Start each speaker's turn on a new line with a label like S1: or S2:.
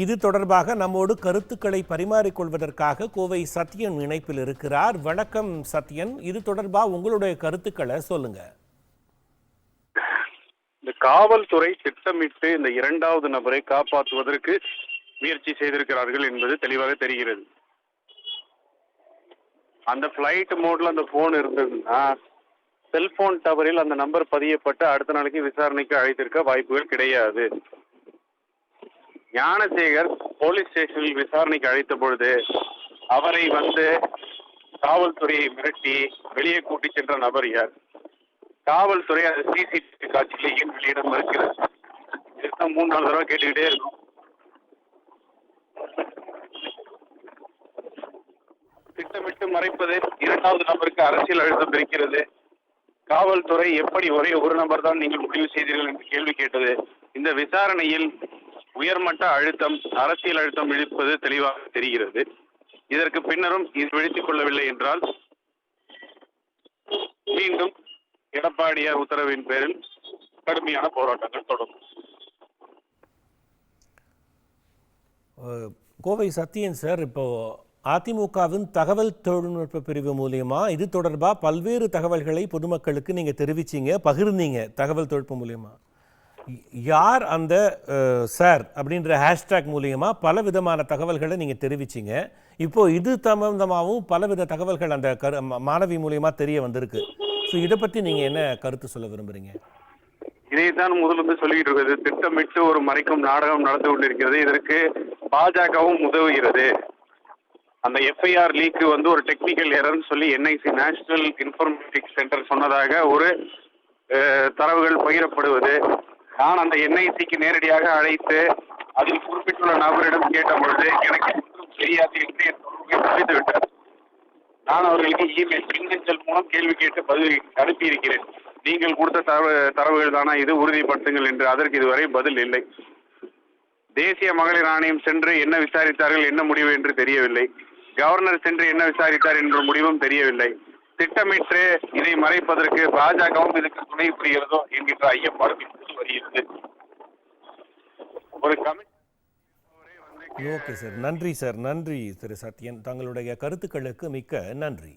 S1: இது தொடர்பாக நம்மோடு கருத்துக்களை பரிமாறிக்கொள்வதற்காக கோவை சத்யன் இணைப்பில் இருக்கிறார். வணக்கம் சத்யன், இது தொடர்பாக உங்களுடைய கருத்துக்களை சொல்லுங்க.
S2: இந்த காவல்துறை திட்டமிட்டு இந்த இரண்டாவது நபரை காப்பாற்றுவதற்கு முயற்சி செய்திருக்கிறார்கள் என்பது தெளிவாக தெரிகிறது. அந்த பிளைட் மோட்ல அந்த போன் இருந்ததுன்னா செல்போன் டவரில் அந்த நம்பர் பதியப்பட்டு அடுத்த நாளைக்கு விசாரணைக்கு அழைத்திருக்க வாய்ப்புகள் கிடையாது. ஞானசேகர் போலீஸ் ஸ்டேஷனில் விசாரணைக்கு அழைத்த பொழுது அவரை காவல்துறையை மிரட்டி வெளியே கூட்டி சென்ற நபர் யார்? காவல்துறை அந்த சிசிடிவி காட்சியிலேயே வெளியிட மறுக்கிறது. 3-4 தடவை கேட்டுக்கிட்டே இருக்கும். திட்டமிட்டு மறைப்பது, இரண்டாவது நபருக்கு அரசியல் அழுத்தம் இருக்கிறது. காவல்துறை எப்படி ஒரே ஒரு நபர் தான் நீங்கள் முடிவு செய்தீர்கள் என்று கேள்வி கேட்டது. இந்த விசாரணையில் உயர்மட்ட அழுத்தம், அரசியல் அழுத்தம் இழுப்பது தெளிவாக தெரிகிறது. இதற்கு பின்னரும் இது விழித்துக் கொள்ளவில்லை என்றால் மீண்டும் எடப்பாடியார் உத்தரவின் பேரில் கடுமையான போராட்டங்கள் தொடரும்.
S1: கோவை சத்யன் சார், இப்போ அதிமுகவின் தகவல் தொழில்நுட்ப பிரிவு மூலியமா இது தொடர்பாக பல்வேறு தகவல்களை பொதுமக்களுக்கு நீங்க தெரிவிச்சீங்க, பகிர்ந்தீங்க. தகவல் தொழில்நுட்பம் மூலியமா யார் அந்த சார் அப்படின்ற ஹேஷ்டேக் மூலியமா பல விதமான தகவல்களை நீங்க தெரிவிச்சீங்க. இப்போ இது சம்பந்தமாகவும் பலவித தகவல்கள் அந்த மாணவி மூலியமா தெரிய வந்திருக்கு. ஸோ இதை பற்றி நீங்க என்ன கருத்து சொல்ல விரும்புறீங்க?
S2: இதைத்தான் முதலிருந்து சொல்லிட்டு இருக்கிறது. திட்டமிட்டு ஒரு மறைக்கும் நாடகம் நடந்து கொண்டிருக்கிறது. இதற்கு பாஜகவும் உதவுகிறது. அந்த எஃப்ஐஆர் லீக்கு ஒரு டெக்னிக்கல் எரர்னு சொல்லி என்ஐசி நேஷனல் இன்ஃபர்மேட்டிக்ஸ் சென்டர் சொன்னதாக ஒரு தரவுகள் பகிரப்படுவது. நான் அந்த என்ஐசிக்கு நேரடியாக அழைத்து அதில் குறிப்பிட்டுள்ள நபரிடம் கேட்ட பொழுது எனக்கு தெரியாது என்று தெரிவித்து விட்டார். நான் அவர்களுக்கு இமெயில், மின்னஞ்சல் மூலம் கேள்வி கேட்டு பதில் அனுப்பியிருக்கிறேன். நீங்கள் கொடுத்த தரவுகள் தானா இது, உறுதிப்படுத்துங்கள் என்று. அதற்கு இதுவரை பதில் இல்லை. தேசிய மகளிர் ஆணையம் சென்று என்ன விசாரித்தார்கள், என்ன முடிவு என்று தெரியவில்லை. கவர்னர் சென்று என்ன விசாரித்தார் என்ற முடிவும் தெரியவில்லை. திட்டமிட்டு இதை மறைப்பதற்கு பாஜகவும் இதுக்கு துணை புரிகிறதோ என்கின்ற ஐயப்பாடு வருகிறது. ஒரு
S1: ஓகே சார், நன்றி சார், நன்றி திரு சத்யன். தங்களுடைய கருத்துக்களுக்கு மிக்க நன்றி.